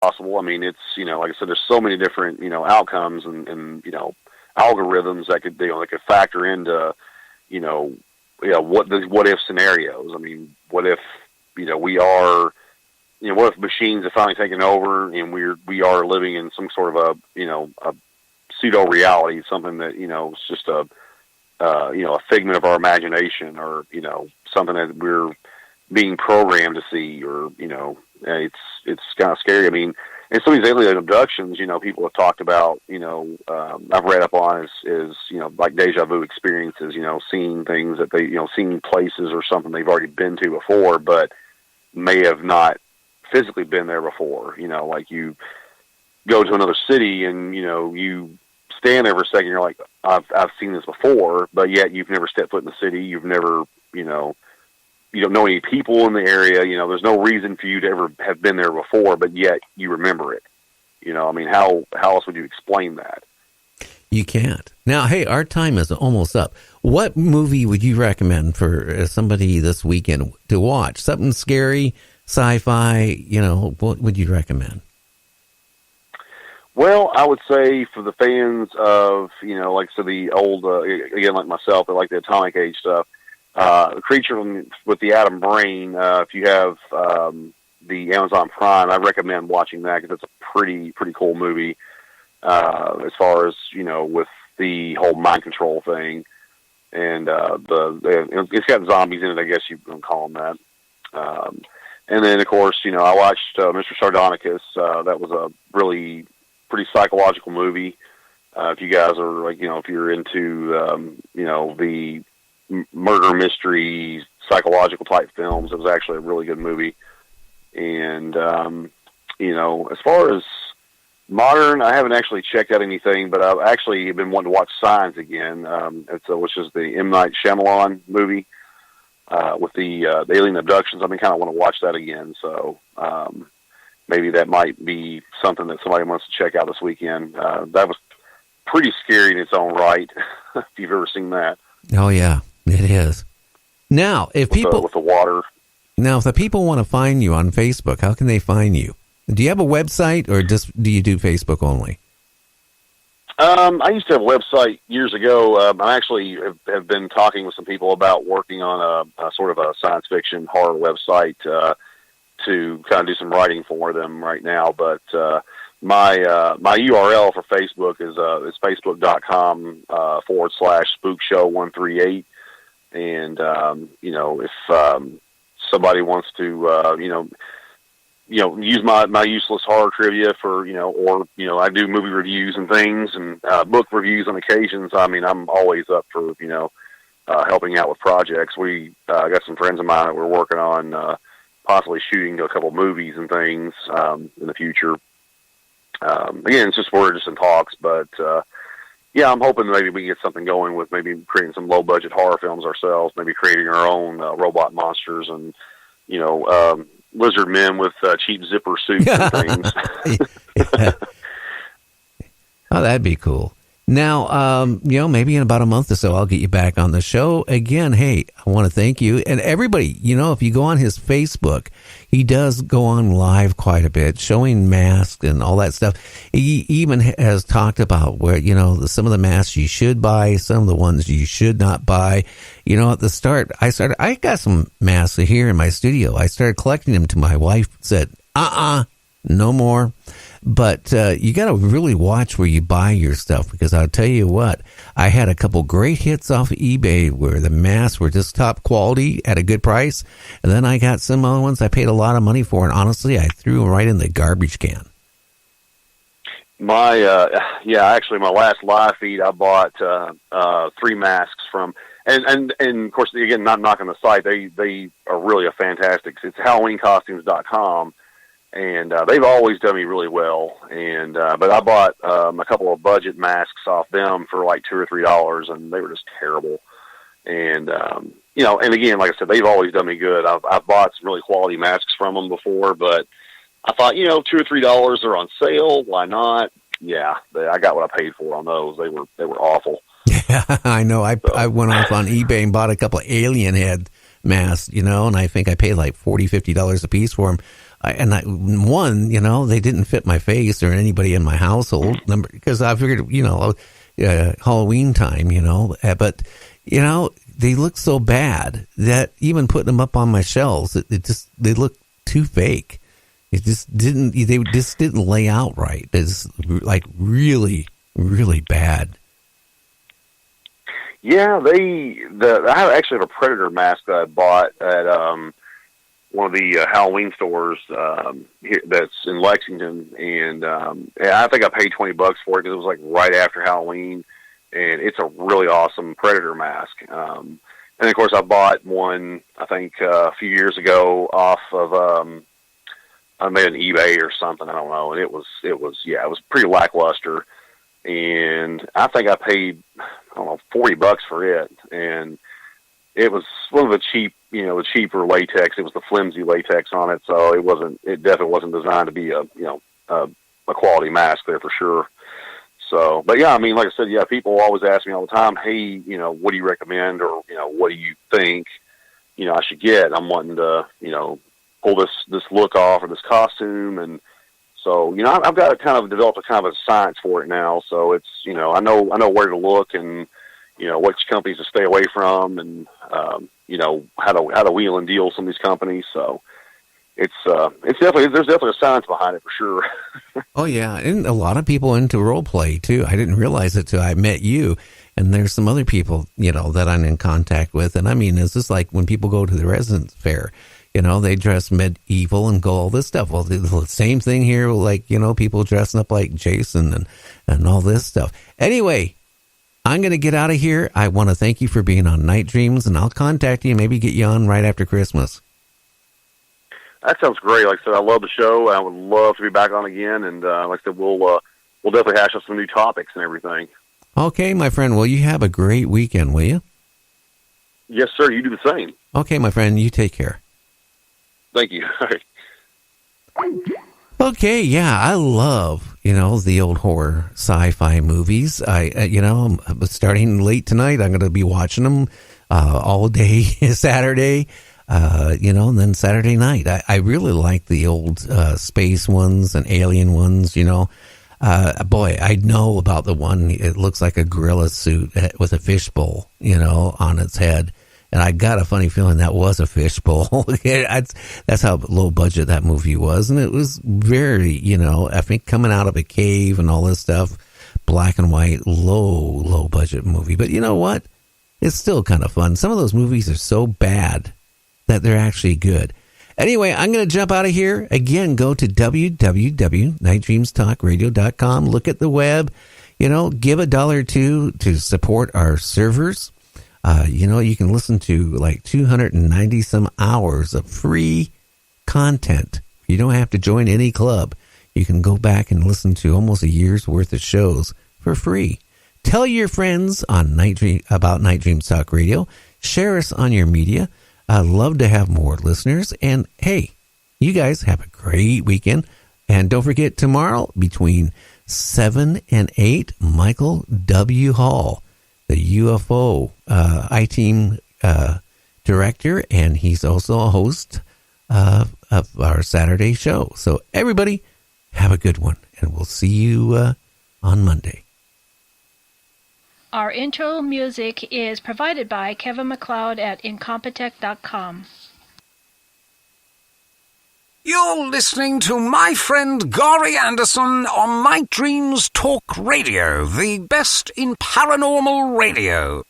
possible. I mean, it's, like I said, there's so many different, outcomes and algorithms that could, that could factor into, what if scenarios. I mean, what if, we are, what if machines have finally taken over and we are living in some sort of a pseudo reality, something that, it's just a figment of our imagination, or, something that we're being programmed to see, or, it's kind of scary. I mean, and some of these alien abductions, people have talked about, I've read up on is like deja vu experiences, seeing things that they, seeing places or something they've already been to before, but may have not physically been there before. Like you go to another city and, you stand there for a second, you're like, I've seen this before, but yet you've never stepped foot in the city. You've never, you don't know any people in the area. There's no reason for you to ever have been there before, but yet you remember it. I mean, how else would you explain that? You can't. Now, hey, our time is almost up. What movie would you recommend for somebody this weekend to watch? Something scary, sci-fi, what would you recommend? Well, I would say for the fans of, like, so the old, again, like myself, that like the Atomic Age stuff, Creature with the Atom Brain, if you have the Amazon Prime, I recommend watching that because it's a pretty cool movie as far as, with the whole mind control thing. And it's got zombies in it, I guess you can call them that. And then, of course, I watched Mr. Sardonicus. That was a really pretty psychological movie. If you guys are, like, if you're into, the murder mystery, psychological type films, it was actually a really good movie. And, as far as modern, I haven't actually checked out anything, but I've actually been wanting to watch Signs again, which is the M. Night Shyamalan movie with the alien abductions. I've been kind of want to watch that again, so maybe that might be something that somebody wants to check out this weekend. That was pretty scary in its own right, if you've ever seen that. Oh, yeah, it is. Now, if with the water. Now, if the people want to find you on Facebook, how can they find you? Do you have a website, or just do you do Facebook only? I used to have a website years ago. I actually have been talking with some people about working on a sort of a science fiction horror website to kind of do some writing for them right now. But my URL for Facebook is facebook.com /spookshow138. And, if somebody wants to, use my useless horror trivia for, or, I do movie reviews and things and book reviews on occasions. I mean, I'm always up for, helping out with projects. We got some friends of mine that we're working on possibly shooting a couple movies and things in the future. Again, we're just in talks, but yeah, I'm hoping maybe we can get something going with maybe creating some low-budget horror films ourselves, maybe creating our own robot monsters and, lizard men with cheap zipper suits and things. Yeah. Oh, that'd be cool. Now, maybe in about a month or so, I'll get you back on the show again. Hey, I want to thank you. And everybody, if you go on his Facebook, he does go on live quite a bit, showing masks and all that stuff. He even has talked about where, some of the masks you should buy, some of the ones you should not buy. At the start, I got some masks here in my studio. I started collecting them till my wife said, no more. But you got to really watch where you buy your stuff, because I'll tell you what, I had a couple great hits off of eBay where the masks were just top quality at a good price. And then I got some other ones I paid a lot of money for, and honestly, I threw them right in the garbage can. Actually, my last live feed, I bought 3 masks from, and of course, again, not knocking the site, they are really a fantastic. It's HalloweenCostumes.com. And they've always done me really well. And but I bought a couple of budget masks off them for like $2 or $3, and they were just terrible. And and again, like I said, they've always done me good. I've bought some really quality masks from them before, but I thought, $2 or $3 are on sale. Why not? Yeah, I got what I paid for on those. They were awful. Yeah, I know. I went off on eBay and bought a couple of alien head masks, and I think I paid like $40, $50 a piece for them. One, they didn't fit my face or anybody in my household because I figured, Halloween time, but, they look so bad that even putting them up on my shelves, they look too fake. They just didn't lay out right. It's like really, really bad. Yeah, I actually have a Predator mask that I bought at one of the Halloween stores here that's in Lexington, and I think I paid $20 for it because it was like right after Halloween, and it's a really awesome Predator mask. And of course, I bought one I think a few years ago off of I made an eBay or something, I don't know, and it was pretty lackluster, and I think I paid $40 for it, and it was one of the the cheaper latex. It was the flimsy latex on it, so it definitely wasn't designed to be a quality mask there for sure. So, but yeah, I mean, like I said, yeah, people always ask me all the time, hey, what do you recommend, or what do you think, I should get? I'm wanting to, pull this look off or this costume, and so I've got to kind of develop a kind of a science for it now. So it's I know where to look, and which companies to stay away from, and how to wheel and deal some of these companies. So it's definitely there's definitely a science behind it for sure. Oh yeah, and a lot of people into role play too. I didn't realize it till I met you. And there's some other people, that I'm in contact with. And I mean, it's just like when people go to the residence fair, they dress medieval and go all this stuff. Well, the same thing here, like, people dressing up like Jason and all this stuff. Anyway, I'm going to get out of here. I want to thank you for being on Night Dreams, and I'll contact you and maybe get you on right after Christmas. That sounds great. Like I said, I love the show. I would love to be back on again. And like I said, we'll definitely hash out some new topics and everything. Okay, my friend. Well, you have a great weekend, will you? Yes, sir. You do the same. Okay, my friend. You take care. Thank you. All right. Okay, yeah, I love, the old horror sci-fi movies. I'm starting late tonight. I'm going to be watching them all day Saturday, and then Saturday night. I really like the old space ones and alien ones, Boy, I know about the one, it looks like a gorilla suit with a fishbowl, on its head. And I got a funny feeling that was a fishbowl. That's how low budget that movie was. And it was very, I think coming out of a cave and all this stuff, black and white, low budget movie. But you know what? It's still kind of fun. Some of those movies are so bad that they're actually good. Anyway, I'm going to jump out of here. Again, go to www.nightdreamstalkradio.com. Look at the web. Give $1 or $2 to support our servers. You can listen to like 290 some hours of free content. You don't have to join any club. You can go back and listen to almost a year's worth of shows for free. Tell your friends on about Night Dreams Talk Radio. Share us on your media. I'd love to have more listeners. And hey, you guys have a great weekend. And don't forget, tomorrow between 7 and 8, Michael W. Hall, the UFO I-Team director, and he's also a host of our Saturday show. So everybody, have a good one, and we'll see you on Monday. Our intro music is provided by Kevin MacLeod at Incompetech.com. You're listening to my friend Gary Anderson on Night Dreams Talk Radio, the best in paranormal radio.